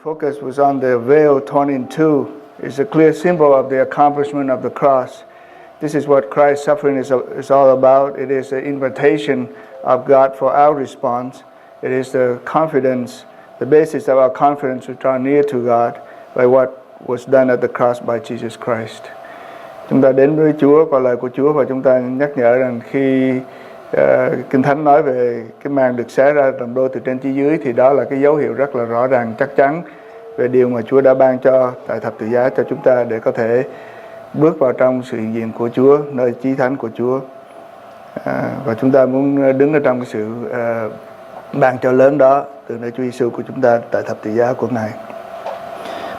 focus was on the veil torn in two. It's a clear symbol of the accomplishment of the cross. This is what Christ's suffering is all about. It is the invitation of God for our response. It is the confidence, the basis of our confidence to draw near to God by what was done at the cross by Jesus Christ. Chúng ta đến với Chúa qua lời của Chúa và chúng ta nhắc nhở rằng khi Kinh Thánh nói về cái màn được xé ra làm đôi từ trên chí dưới thì đó là cái dấu hiệu rất là rõ ràng chắc chắn về điều mà Chúa đã ban cho tại thập tự giá cho chúng ta để có thể bước vào trong sự hiện diện của Chúa, nơi chí thánh của Chúa. Và chúng ta muốn đứng ở trong cái sự ban cho lớn đó từ nơi Chúa Giêsu của chúng ta tại thập tự giá của Ngài.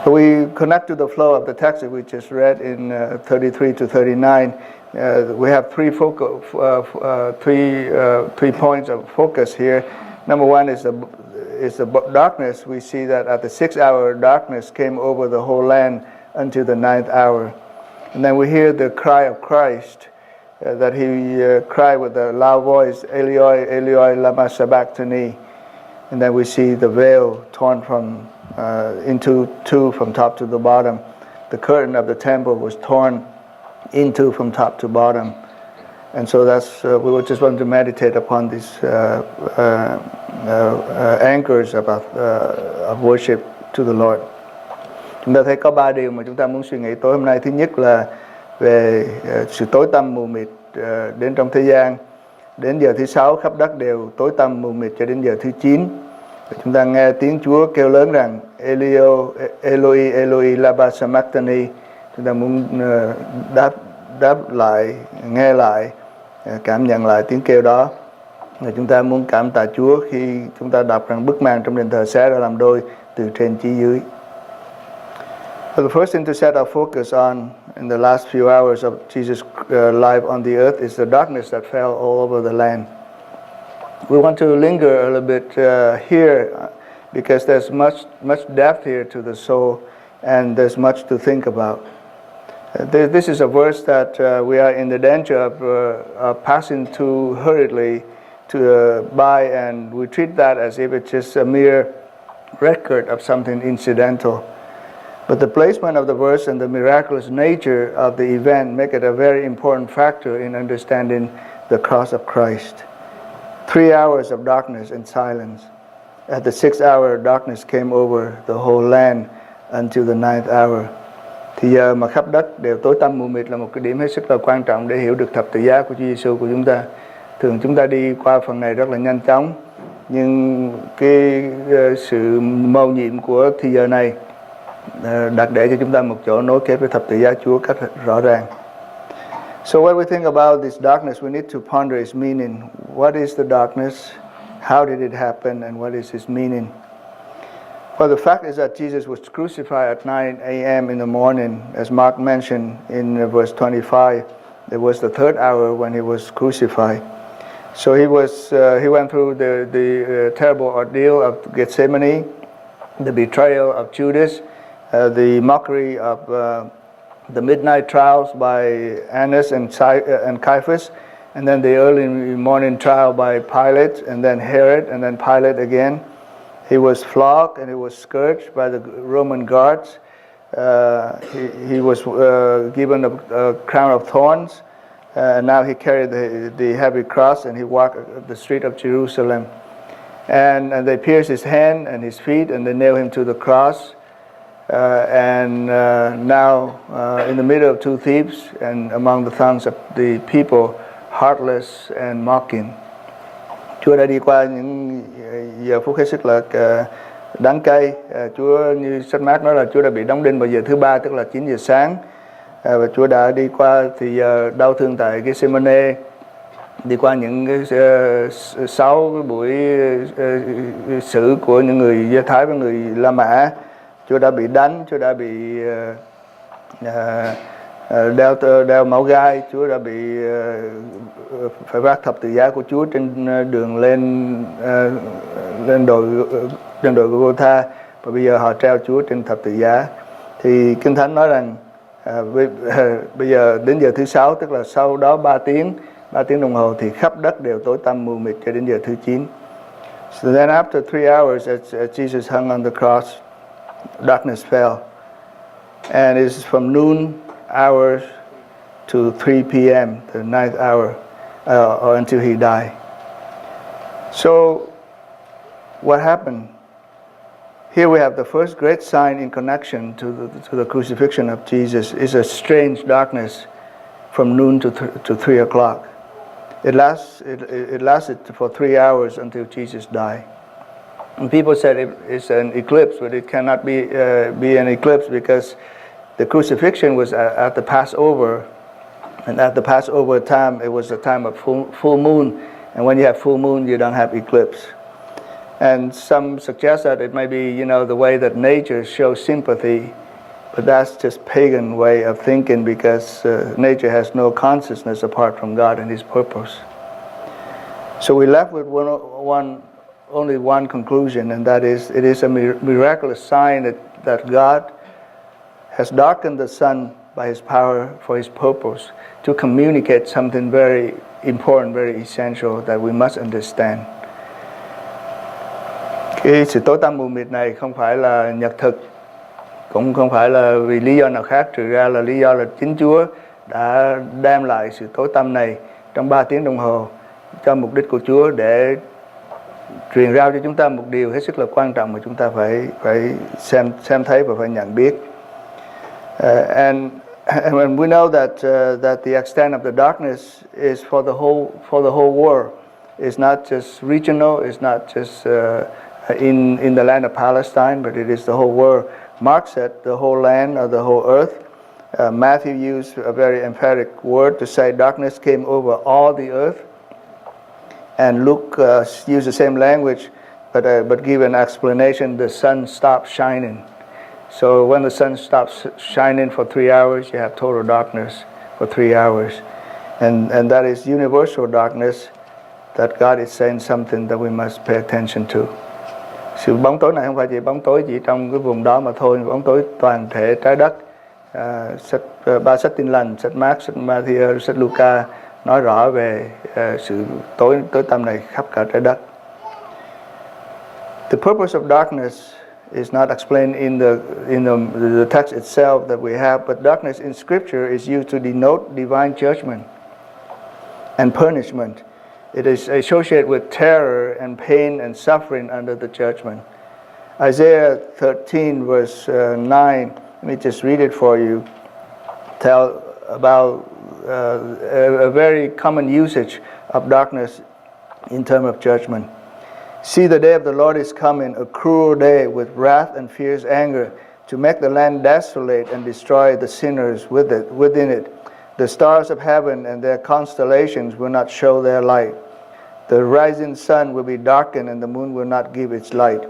But we connect to the flow of the text that we just read in 33 to 39. We have three points of focus here. Number one is the darkness. We see that at the 6th hour, darkness came over the whole land until the 9th hour. And then we hear the cry of Christ, that he cried with a loud voice, Eloi, Eloi, lama sabachthani. And then we see the veil torn into two from top to the bottom. The curtain of the temple was torn into from top to bottom. And so that's we would just want to meditate upon these anchors of worship to the Lord. Chúng ta thấy có 3 điều mà chúng ta muốn suy nghĩ tối hôm nay. Thứ nhất là về sự tối tăm mù mịt đến trong thế gian. Đến giờ thứ 6 khắp đất đều tối tăm mù mịt cho đến giờ thứ 9. Chúng ta nghe tiếng Chúa kêu lớn rằng Eloi, Eloi, lama sabachthani. Chúng ta muốn đáp lại, nghe lại, cảm nhận lại tiếng kêu đó. Và chúng ta muốn cảm tạ Chúa khi chúng ta đọc rằng bức màn trong đền thờ xé ra làm đôi từ trên chí dưới. So the first thing to set our focus on in the last few hours of Jesus' life on the earth is the darkness that fell all over the land. We want to linger a little bit here because there's much depth here to the soul and there's much to think about. This is a verse that we are in the danger of passing too hurriedly by, and we treat that as if it's just a mere record of something incidental. But the placement of the verse and the miraculous nature of the event make it a very important factor in understanding the cross of Christ. 3 hours of darkness and silence. At the 6th hour, darkness came over the whole land until the 9th hour. Thì giờ mà khắp đất đều tối tăm mù mịt là một cái điểm hết sức là quan trọng để hiểu được thập tự giá của Chúa Giêsu của chúng ta. Thường chúng ta đi qua phần này rất là nhanh chóng, nhưng cái sự mầu nhiệm của thì giờ này đặt để cho chúng ta một chỗ nối kết với thập tự giá Chúa cách rõ ràng. So when we think about this darkness, we need to ponder its meaning. What is the darkness? How did it happen? And what is its meaning? Well, the fact is that Jesus was crucified at 9 a.m. in the morning, as Mark mentioned in verse 25. It was the 3rd hour when he was crucified. So he went through the terrible ordeal of Gethsemane, the betrayal of Judas, the mockery of the midnight trials by Annas and Caiaphas, and then the early morning trial by Pilate, and then Herod, and then Pilate again. He was flogged and he was scourged by the Roman guards. He was given a crown of thorns, and now he carried the heavy cross and he walked the street of Jerusalem. And they pierced his hand and his feet and they nailed him to the cross. Now in the middle of two thieves and among the throngs of the people, heartless and mocking. Chúa đã đi qua những giờ phút hết sức là đắng cay. Chúa, như sách Mác nói là Chúa đã bị đóng đinh vào giờ thứ 3, tức là 9 giờ sáng. Và Chúa đã đi qua thì giờ đau thương tại Gethsemane, đi qua những cái 6 cái buổi xử của những người Do Thái với người La Mã. Chúa đã bị đánh, Chúa đã bị đeo máu gai, Chúa đã bị phải vác thập tự giá của Chúa trên đường lên đồi Golgotha, và bây giờ họ treo Chúa trên thập tự giá. Thì Kinh Thánh nói rằng bây giờ đến giờ thứ 6, tức là sau đó 3 tiếng đồng hồ thì khắp đất đều tối tăm mù mịt cho đến giờ thứ 9. So then after 3 hours as Jesus hung on the cross, darkness fell. And it's from noon hours to 3 p.m., the ninth hour, or until he died. So what happened? Here we have the first great sign in connection to the crucifixion of Jesus. Is a strange darkness from noon to 3 o'clock. It lasted for 3 hours until Jesus died. And people said it's an eclipse, but it cannot be an eclipse because the crucifixion was at the Passover, and at the Passover time it was a time of full moon, and when you have full moon you don't have eclipse. And some suggest that it may be, the way that nature shows sympathy, but that's just pagan way of thinking because nature has no consciousness apart from God and His purpose. So we left with only one conclusion, and that is it is a miraculous sign that God has darkened the sun by His power for His purpose to communicate something very important, very essential that we must understand. Cái sự tối tăm mù mịt này không phải là nhật thực, cũng không phải là vì lý do nào khác, trừ ra là lý do là chính Chúa đã đem lại sự tối tăm này trong 3 tiếng đồng hồ cho mục đích của Chúa để truyền rao cho chúng ta một điều hết sức là quan trọng mà chúng ta phải xem thấy và phải nhận biết. And we know that the extent of the darkness is for the whole world. It's not just regional. It's not just in the land of Palestine, but it is the whole world. Mark said the whole land or the whole earth. Matthew used a very emphatic word to say darkness came over all the earth. And Luke used the same language, but give an explanation. The sun stopped shining. So when the sun stops shining for 3 hours, you have total darkness for 3 hours. And that is universal darkness that God is saying something that we must pay attention to. Sự bóng tối này không phải chỉ bóng tối chỉ trong cái vùng đó mà thôi, bóng tối toàn thể trái đất. Ba sách Tin Lành, sách Mark, sách Matthew, sách Luca nói rõ về sự tối tăm này khắp cả trái đất. The purpose of darkness is not explained in the text itself that we have, but darkness in Scripture is used to denote divine judgment and punishment. It is associated with terror and pain and suffering under the judgment. Isaiah 13 verse 9, let me just read it for you, tell about a very common usage of darkness in terms of judgment. See, the day of the Lord is coming, a cruel day with wrath and fierce anger, to make the land desolate and destroy the sinners within it. The stars of heaven and their constellations will not show their light. The rising sun will be darkened and the moon will not give its light.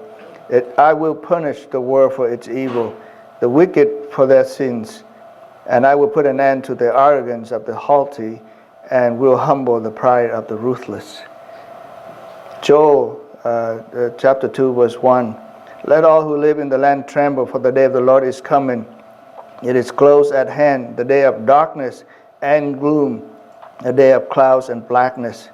I will punish the world for its evil, the wicked for their sins, and I will put an end to the arrogance of the haughty and will humble the pride of the ruthless. Joel chapter 2 verse 1. Let all who live in the land tremble, for the day of the Lord is coming. It is close at hand, the day of darkness and gloom, a day of clouds and blackness.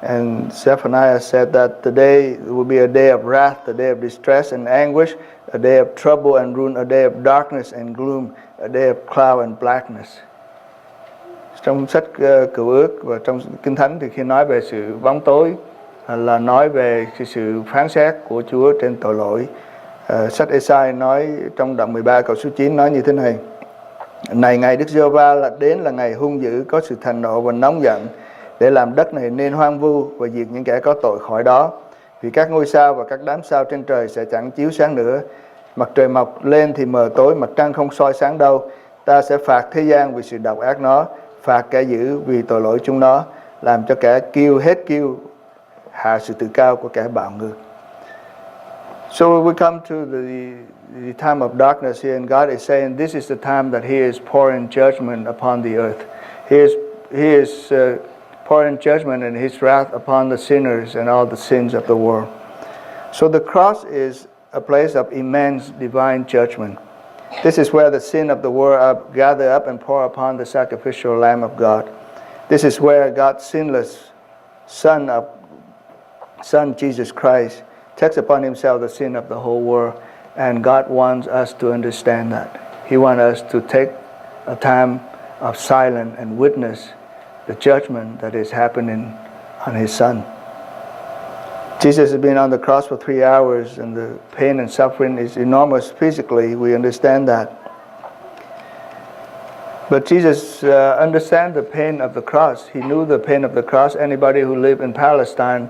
And Zephaniah said that the day will be a day of wrath, a day of distress and anguish, a day of trouble and ruin, a day of darkness and gloom, a day of cloud and blackness. Trong sách Cựu Ước và trong Kinh Thánh thì khi nói về sự bóng tối là nói về sự phán xét của Chúa trên tội lỗi. Sách Ê-sai nói trong đoạn 13 câu số 9 nói như thế này: Này ngày Đức Giê-hô-va là ngày hung dữ, có sự thành nộ và nóng giận, để làm đất này nên hoang vu và diệt những kẻ có tội khỏi đó. Vì các ngôi sao và các đám sao trên trời sẽ chẳng chiếu sáng nữa. Mặt trời mọc lên thì mờ tối, mặt trăng không soi sáng đâu. Ta sẽ phạt thế gian vì sự độc ác nó, phạt kẻ dữ vì tội lỗi chúng nó, làm cho kẻ kiêu hết kiêu, hạ sự tự cao của kẻ bạo ngược. So we come to the time of darkness here, and God is saying this is the time that He is pouring judgment upon the earth. He is pouring judgment and His wrath upon the sinners and all the sins of the world. So the cross is a place of immense divine judgment. This is where the sin of the world are gathered up and poured upon the sacrificial Lamb of God. This is where God's sinless Son Jesus Christ takes upon Himself the sin of the whole world And God wants us to understand that. He wants us to take a time of silence and witness the judgment that is happening on His Son. Jesus has been on the cross for 3 hours, and the pain and suffering is enormous physically. We understand that. But Jesus understands the pain of the cross. He knew the pain of the cross. Anybody who lived in Palestine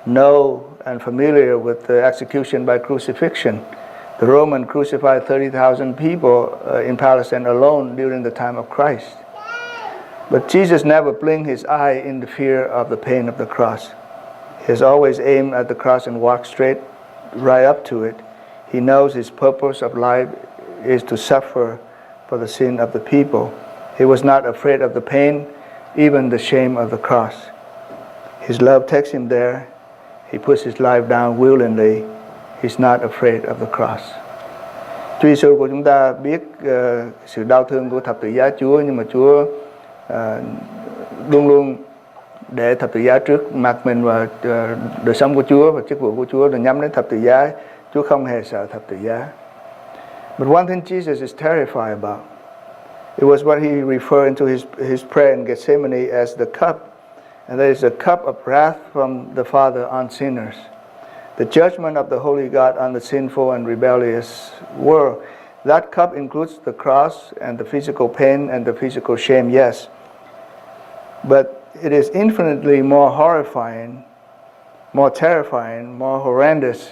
know and familiar with the execution by crucifixion. The Roman crucified 30,000 people in Palestine alone during the time of Christ. But Jesus never blinked His eye in the fear of the pain of the cross. He has always aimed at the cross and walked straight right up to it. He knows His purpose of life is to suffer for the sin of the people. He was not afraid of the pain, even the shame of the cross. His love takes Him there. He puts His life down willingly. He's not afraid of the cross. Chúa Giêsu của chúng ta biết sự đau thương của thập tự giá Chúa, nhưng mà Chúa luôn luôn để thập tự giá trước mặt mình, và đời sống của Chúa và chức vụ của Chúa là nhắm đến thập tự giá. Chúa không hề sợ thập tự giá. But one thing Jesus is terrified about, it was what He referred into his prayer in Gethsemane as the cup, and that is the cup of wrath from the Father on sinners. The judgment of the Holy God on the sinful and rebellious world. That cup includes the cross and the physical pain and the physical shame, yes. But it is infinitely more horrifying, more terrifying, more horrendous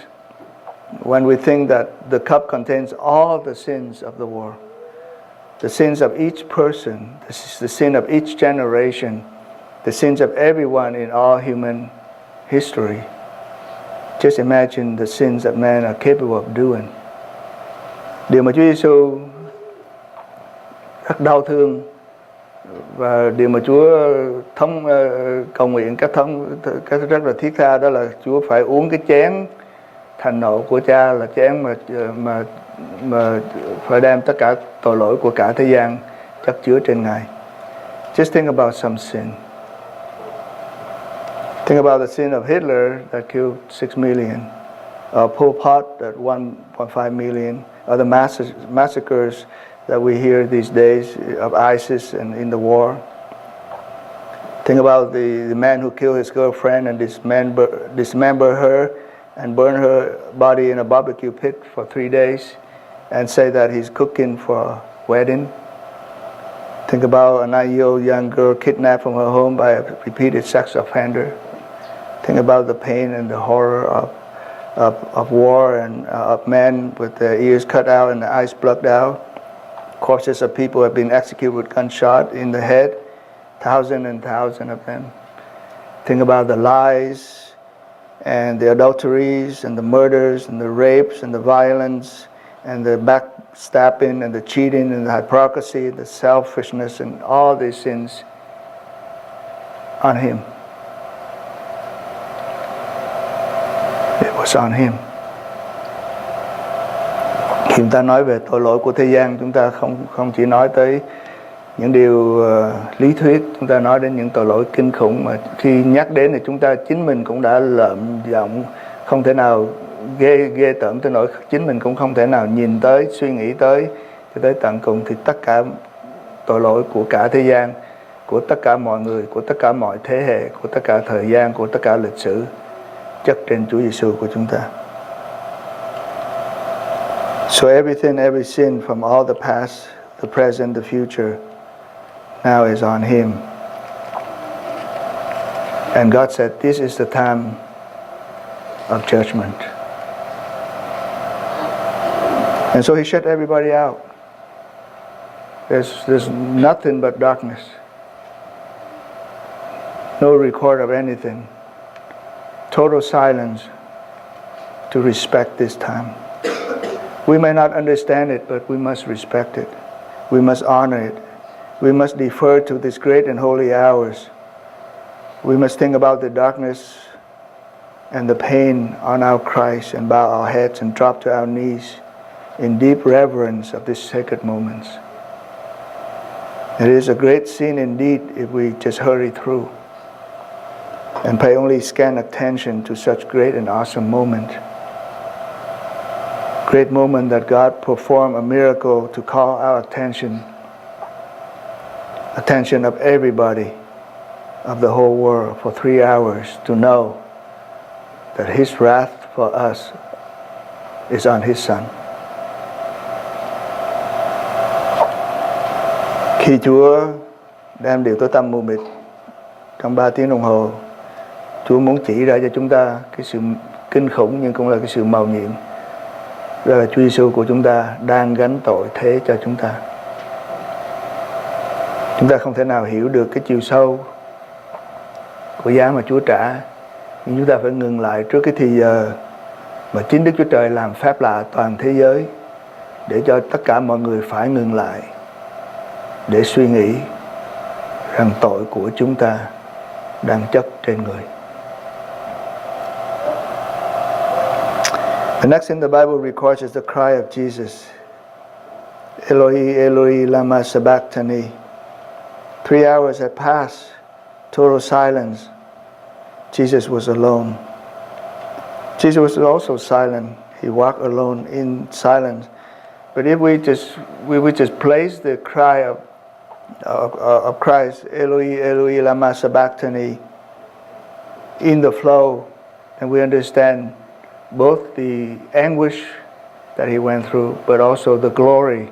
when we think that the cup contains all the sins of the world. The sins of each person, the sin of each generation, the sins of everyone in all human history. Just imagine the sins that men are capable of doing. Điều mà Chúa Giêsu rất đau thương, và điều mà Chúa cầu nguyện cách rất là thiết tha, đó là Chúa phải uống cái chén thành nộ của Cha, là chén mà phải đem tất cả tội lỗi của cả thế gian chất chứa trên Ngài. Just think about some sin. Think about the sin of Hitler that killed 6 million, or Pol Pot that 1.5 million, or the massacres that we hear these days of ISIS and in the war. Think about the man who killed his girlfriend and dismember her and burn her body in a barbecue pit for 3 days and say that he's cooking for a wedding. Think about a 9-year-old young girl kidnapped from her home by a repeated sex offender. Think about the pain and the horror of war and of men with their ears cut out and their eyes plucked out. Corpses of people have been executed with gunshot in the head, thousands and thousands of them. Think about the lies and the adulteries and the murders and the rapes and the violence and the backstabbing and the cheating and the hypocrisy, the selfishness and all these sins on Him. It was on Him. Khi chúng ta nói về tội lỗi của thế gian, chúng ta không chỉ nói tới những điều lý thuyết, chúng ta nói đến những tội lỗi kinh khủng mà khi nhắc đến thì chúng ta chính mình cũng đã lợm giọng, không thể nào ghê tởm tới nỗi chính mình cũng không thể nào nhìn tới, suy nghĩ tới cho tới tận cùng. Thì tất cả tội lỗi của cả thế gian, của tất cả mọi người, của tất cả mọi thế hệ, của tất cả thời gian, của tất cả lịch sử chất trên Chúa Giêsu của chúng ta. So every sin from all the past, the present, the future, now is on Him. And God said, this is the time of judgment. And so He shut everybody out. There's nothing but darkness. No record of anything. Total silence to respect this time. We may not understand it, but we must respect it. We must honor it. We must defer to these great and holy hours. We must think about the darkness and the pain on our Christ and bow our heads and drop to our knees in deep reverence of these sacred moments. It is a great sin indeed if we just hurry through and pay only scant attention to such great and awesome moment. Great moment that God performed a miracle to call our attention of everybody of the whole world for 3 hours to know that His wrath for us is on His Son. Khi Chúa đem điều tối tăm mù mịt trong 3 tiếng đồng hồ, Chúa muốn chỉ ra cho chúng ta cái sự kinh khủng nhưng cũng là cái sự mầu nhiệm. Đó là Chúa Giêsu của chúng ta đang gánh tội thế cho chúng ta. Chúng ta không thể nào hiểu được cái chiều sâu của giá mà Chúa trả, nhưng chúng ta phải ngừng lại trước cái thì giờ mà chính Đức Chúa Trời làm phép lạ toàn thế giới, để cho tất cả mọi người phải ngừng lại để suy nghĩ rằng tội của chúng ta đang chất trên người. The next thing the Bible records is the cry of Jesus. Eloi, Eloi, lama sabachthani. 3 hours had passed, total silence. Jesus was alone. Jesus was also silent. He walked alone in silence. But if we would just place the cry of Christ, Eloi, Eloi, lama sabachthani, in the flow, and we understand both the anguish that He went through, but also the glory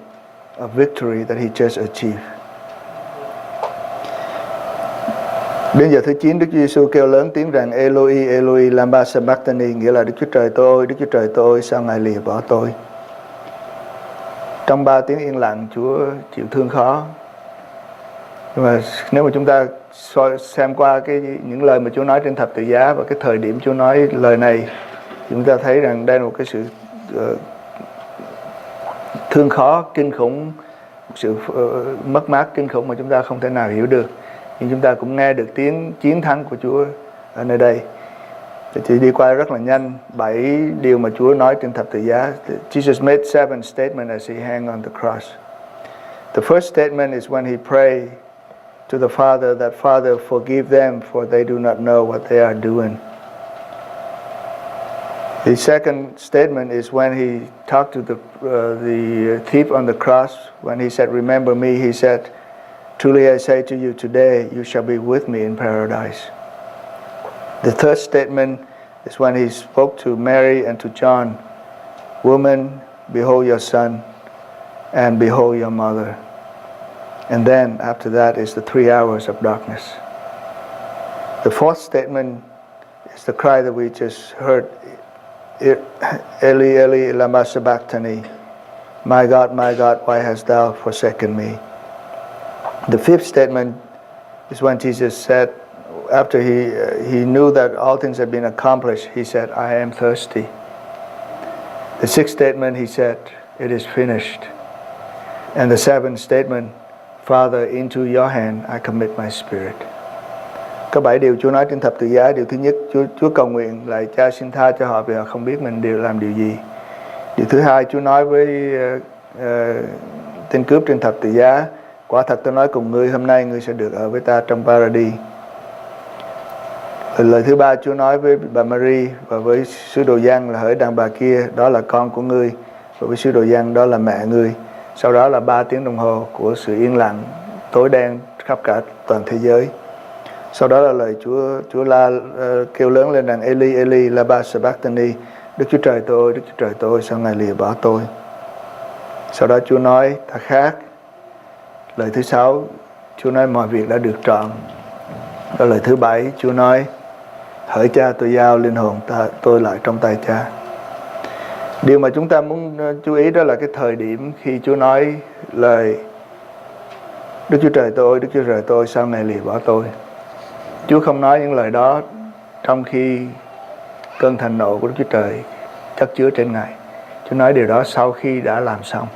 of victory that He just achieved. Đến giờ thứ 9, Đức Chúa Giêsu kêu lớn tiếng rằng Eloi, Eloi, lama sabachthani, nghĩa là Đức Chúa Trời tôi, Đức Chúa Trời tôi, sao Ngài lìa bỏ tôi? Trong 3 tiếng yên lặng, Chúa chịu thương khó. Nhưng mà nếu mà chúng ta xem qua những lời mà Chúa nói trên thập tự giá và cái thời điểm Chúa nói lời này, chúng ta thấy rằng đây là một cái sự thương khó kinh khủng, một sự mất mát kinh khủng mà chúng ta không thể nào hiểu được. Nhưng chúng ta cũng nghe được tiếng chiến thắng của Chúa ở nơi đây. Chỉ đi qua rất là nhanh 7 điều mà Chúa nói trên thập tự giá. Jesus made 7 statements as He hung on the cross. The first statement is when He prayed to the Father that Father forgive them for they do not know what they are doing. The second statement is when He talked to the thief on the cross. When He said, "Remember me," He said, "Truly I say to you, today you shall be with me in paradise." The third statement is when He spoke to Mary and to John, "Woman, behold your son, and behold your mother." And then after that is the 3 hours of darkness. The fourth statement is the cry that we just heard, Eli, Eli, lama sabachthani. My God, why hast thou forsaken me? The fifth statement is when Jesus said, after he knew that all things had been accomplished, He said, "I am thirsty." The sixth statement, He said, "It is finished." And the seventh statement, "Father, into your hand I commit my spirit." Có 7 điều Chúa nói trên thập tự giá. Điều thứ nhất, Chúa cầu nguyện lại Cha xin tha cho họ vì họ không biết mình làm điều gì. Điều thứ hai, Chúa nói với tên cướp trên thập tự giá, quả thật tôi nói cùng ngươi, hôm nay ngươi sẽ được ở với ta trong Paradis. Lời thứ ba, Chúa nói với bà Mary và với sứ đồ Giăng là hỡi đàn bà kia, đó là con của ngươi, và với sứ đồ Giăng đó là mẹ ngươi. Sau đó là 3 tiếng đồng hồ của sự yên lặng, tối đen khắp cả toàn thế giới. Sau đó là lời Chúa kêu lớn lên rằng Eli, Eli, lama sabachthani, Đức Chúa Trời tôi, Đức Chúa Trời tôi, sao Ngài lìa bỏ tôi? Sau đó Chúa nói ta khác. Lời thứ 6, Chúa nói mọi việc đã được trọn. Đó lời thứ 7, Chúa nói hỡi Cha, tôi giao linh hồn tôi lại trong tay Cha. Điều mà chúng ta muốn chú ý đó là cái thời điểm khi Chúa nói lời Đức Chúa Trời tôi, Đức Chúa Trời tôi, sao Ngài lìa bỏ tôi? Chúa không nói những lời đó trong khi cơn thịnh nộ của Đức Chúa Trời chất chứa trên Ngài. Chúa nói điều đó sau khi đã làm xong.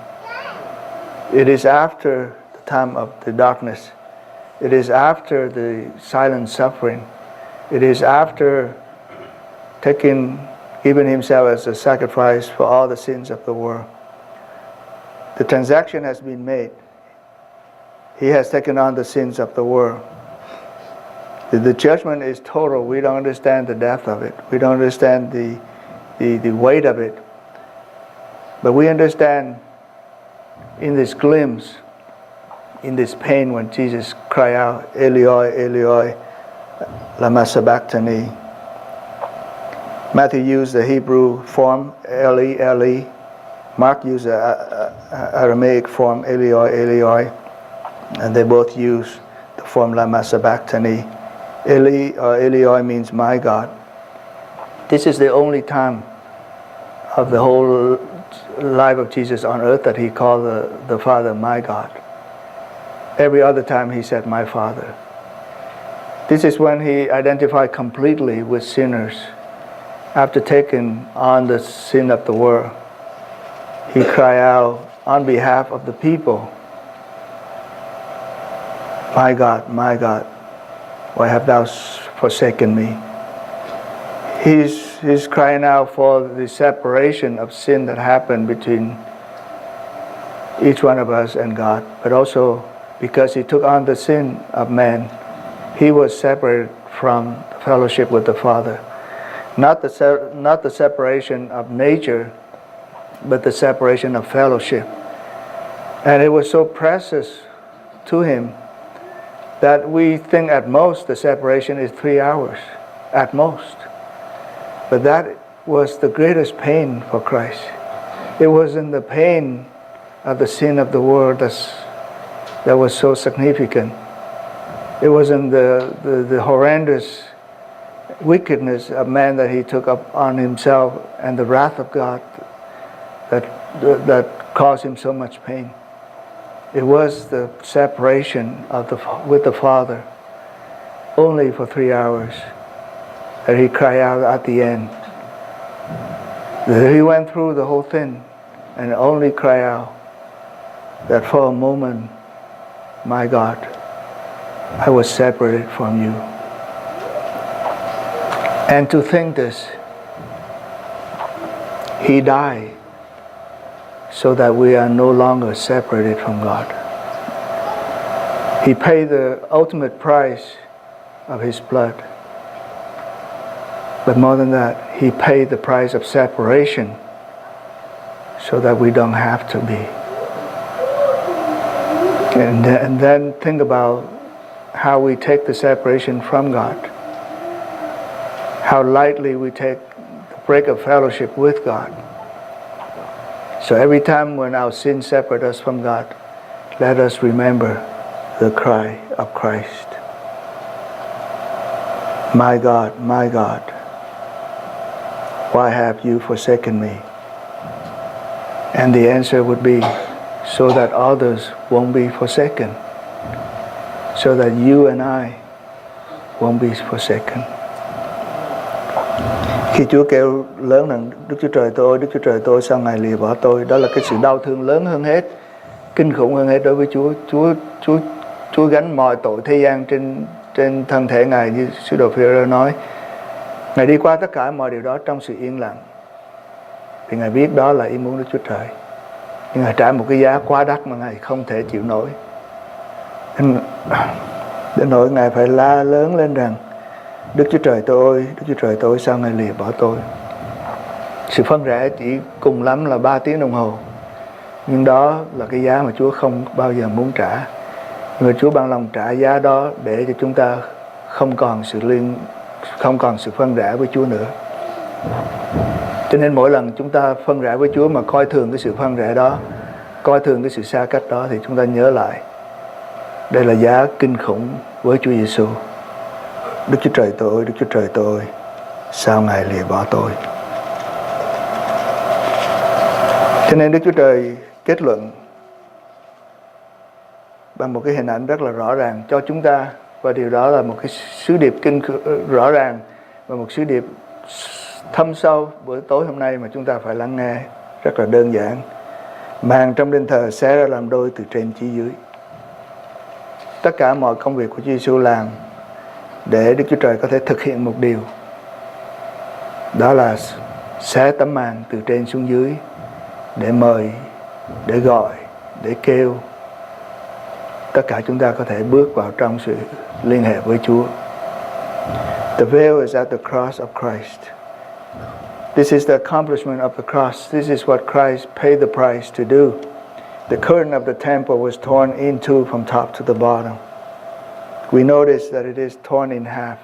It is after the time of the darkness. It is after the silent suffering. It is after giving Himself as a sacrifice for all the sins of the world. The transaction has been made. He has taken on the sins of the world. The judgment is total. We don't understand the depth of it. We don't understand the weight of it. But we understand in this glimpse, in this pain when Jesus cried out, Eloi, Eloi, lama sabachthani. Matthew used the Hebrew form, Eli, Eli. Mark used the Aramaic form, Eloi, Eloi. And they both use the form lama sabachthani. Eli or Eloi means my God. This is the only time of the whole life of Jesus on earth that he called the Father my God. Every other time he said my Father. This is when he identified completely with sinners. After taking on the sin of the world, he cried out on behalf of the people, my God, why have thou forsaken me? He's crying out for the separation of sin that happened between each one of us and God, but also because he took on the sin of man, he was separated from fellowship with the Father. Not the separation of nature, but the separation of fellowship. And it was so precious to him that we think at most the separation is 3 hours, at most. But that was the greatest pain for Christ. It wasn't the pain of the sin of the world that was so significant. It wasn't the horrendous wickedness of man that he took up on himself and the wrath of God that caused him so much pain. It was the separation with the Father only for 3 hours that he cried out at the end. He went through the whole thing and only cried out that for a moment, my God, I was separated from you. And to think this, he died so that we are no longer separated from God. He paid the ultimate price of his blood. But more than that, he paid the price of separation so that we don't have to be. And then think about how we take the separation from God. How lightly we take the break of fellowship with God. So every time when our sins separate us from God, let us remember the cry of Christ. My God, why have you forsaken me? And the answer would be, so that others won't be forsaken. So that you and I won't be forsaken. Khi Chúa kêu lớn rằng Đức Chúa Trời tôi sao Ngài lìa bỏ tôi, đó là cái sự đau thương lớn hơn hết, kinh khủng hơn hết đối với Chúa. Chúa gánh mọi tội thế gian trên thân thể Ngài, như sứ đồ Phi-e-rơ nói. Ngài đi qua tất cả mọi điều đó trong sự yên lặng, vì Ngài biết đó là ý muốn Đức Chúa Trời. Nhưng Ngài trả một cái giá quá đắt mà Ngài không thể chịu nổi. Đến nỗi Ngài phải la lớn lên rằng, Đức Chúa Trời tôi sao Ngài lìa bỏ tôi. Sự phân rẽ chỉ cùng lắm là 3 tiếng đồng hồ, nhưng đó là cái giá mà Chúa không bao giờ muốn trả. Nhưng mà Chúa bằng lòng trả giá đó để cho chúng ta không còn sự phân rẽ với Chúa nữa. Cho nên mỗi lần chúng ta phân rẽ với Chúa mà coi thường cái sự phân rẽ đó, coi thường cái sự xa cách đó, thì chúng ta nhớ lại đây là giá kinh khủng với Chúa Giêsu. Đức Chúa Trời tôi, sao Ngài lìa bỏ tôi? Cho nên Đức Chúa Trời kết luận bằng một cái hình ảnh rất là rõ ràng cho chúng ta, và điều đó là một cái sứ điệp rõ ràng và một sứ điệp thâm sâu buổi tối hôm nay mà chúng ta phải lắng nghe. Rất là đơn giản: màn trong đền thờ xé ra làm đôi từ trên chí dưới. Tất cả mọi công việc của Chúa Giêsu làm để Đức Chúa Trời có thể thực hiện một điều, đó là xé tấm màn từ trên xuống dưới để mời, để gọi, để kêu tất cả chúng ta có thể bước vào trong sự liên hệ với Chúa. The veil is at the cross of Christ. This is the accomplishment of the cross. This is what Christ paid the price to do. The curtain of the temple was torn in two from top to the bottom. We notice that it is torn in half,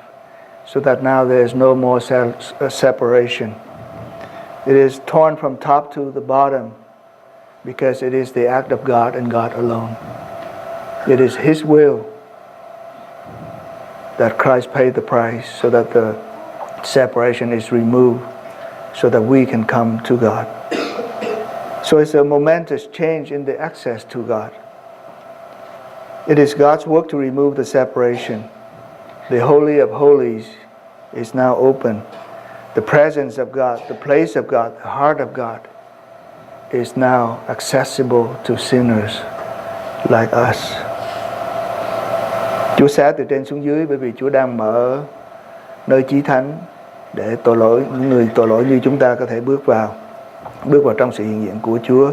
so that now there is no more separation. It is torn from top to the bottom because it is the act of God and God alone. It is His will that Christ paid the price so that the separation is removed, so that we can come to God. So it's a momentous change in the access to God. It is God's work to remove the separation. The Holy of Holies is now open. The presence of God, the place of God, the heart of God is now accessible to sinners like us. Chúa xé từ trên xuống dưới bởi vì Chúa đang mở nơi chí thánh để những người tội lỗi như chúng ta có thể bước vào trong sự hiện diện của Chúa,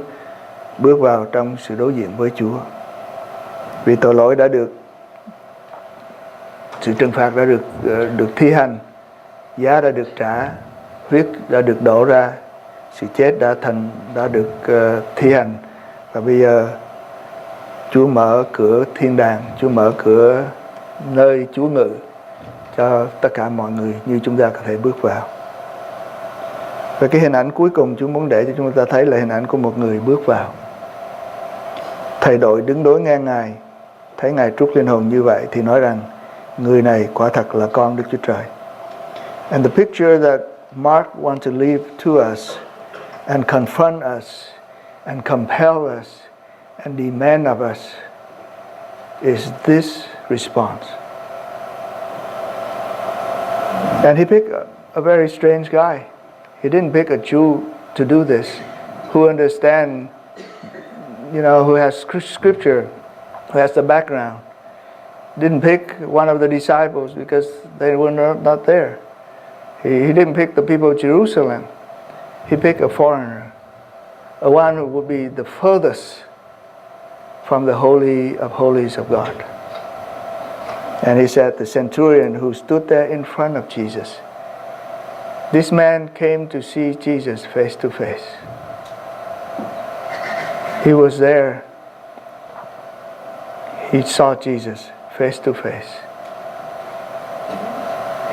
bước vào trong sự đối diện với Chúa. Vì tội lỗi đã được, sự trừng phạt đã được thi hành, giá đã được trả, huyết đã được đổ ra, sự chết đã được thi hành, và bây giờ Chúa mở cửa thiên đàng, Chúa mở cửa nơi Chúa ngự cho tất cả mọi người như chúng ta có thể bước vào. Và cái hình ảnh cuối cùng Chúa muốn để cho chúng ta thấy là hình ảnh của một người bước vào. Thầy đội đứng đối ngang Ngài, thấy Ngài trút linh hồn như vậy thì nói rằng người này quả thật là con Đức Chúa Trời. And the picture that Mark wants to leave to us and confront us and compel us and demand of us is this response. And he picked a very strange guy. He didn't pick a Jew to do this, who understand, who has scripture, who has the background. Didn't pick one of the disciples because they were not there. He didn't pick the people of Jerusalem. He picked a foreigner, a one who would be the furthest from the Holy of Holies of God. And he said, the centurion who stood there in front of Jesus, this man came to see Jesus face to face. He was there. He saw Jesus face to face.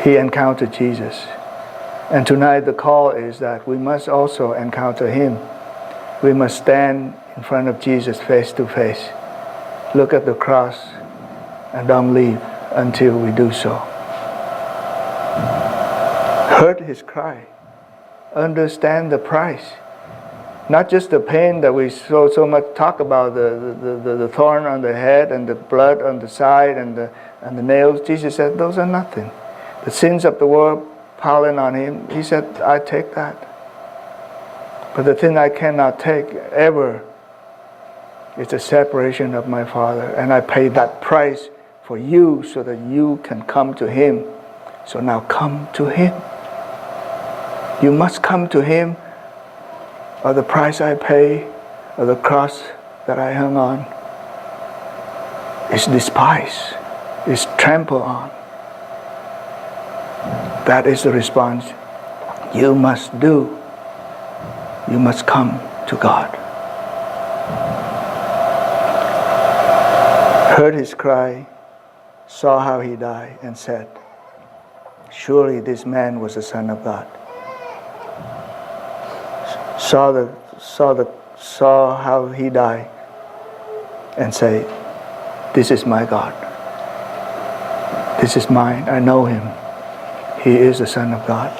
He encountered Jesus. And tonight the call is that we must also encounter Him. We must stand in front of Jesus face to face. Look at the cross and don't leave until we do so. Heard His cry. Understand the price. Not just the pain that we so much talk about, the thorn on the head and the blood on the side and the nails. Jesus said, those are nothing. The sins of the world piling on Him. He said, I take that. But the thing I cannot take ever is the separation of my Father. And I paid that price for you so that you can come to Him. So now come to Him. You must come to Him, or the price I pay, or the cross that I hung on is despised, is trampled on. That is the response you must do. You must come to God. Heard His cry, saw how He died, and said, surely this man was the Son of God. Saw how He died, and say, this is my God. This is mine. I know Him. He is the Son of God.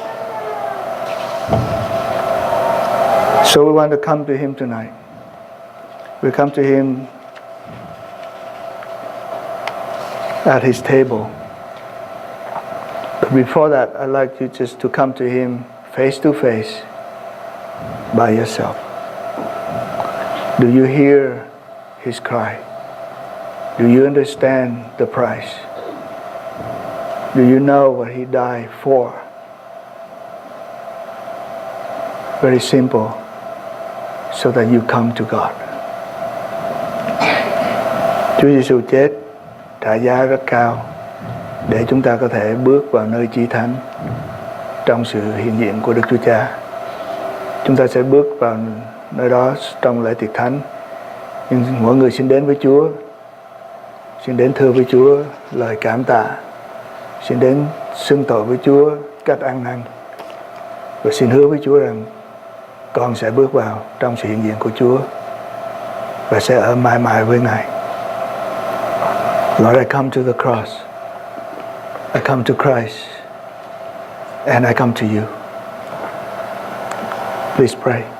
So we want to come to Him tonight. We come to Him at His table. But before that, I'd like you just to come to Him face to face by yourself. Do you hear His cry? Do you understand the price? Do you know what He died for? Very simple, so that you come to God. Chúa Giêsu chết trả giá rất cao để chúng ta có thể bước vào nơi chí thánh trong sự hiện diện của Đức Chúa Cha. Chúng ta sẽ bước vào nơi đó trong lễ tiệc thánh. Nhưng mỗi người xin đến với Chúa, xin đến thưa với Chúa lời cảm tạ, xin đến xưng tội với Chúa cách ăn năn, và xin hứa với Chúa rằng con sẽ bước vào trong sự hiện diện của Chúa và sẽ ở mãi mãi với Ngài. Lord, I come to the cross. I come to Christ. And I come to you. Please pray.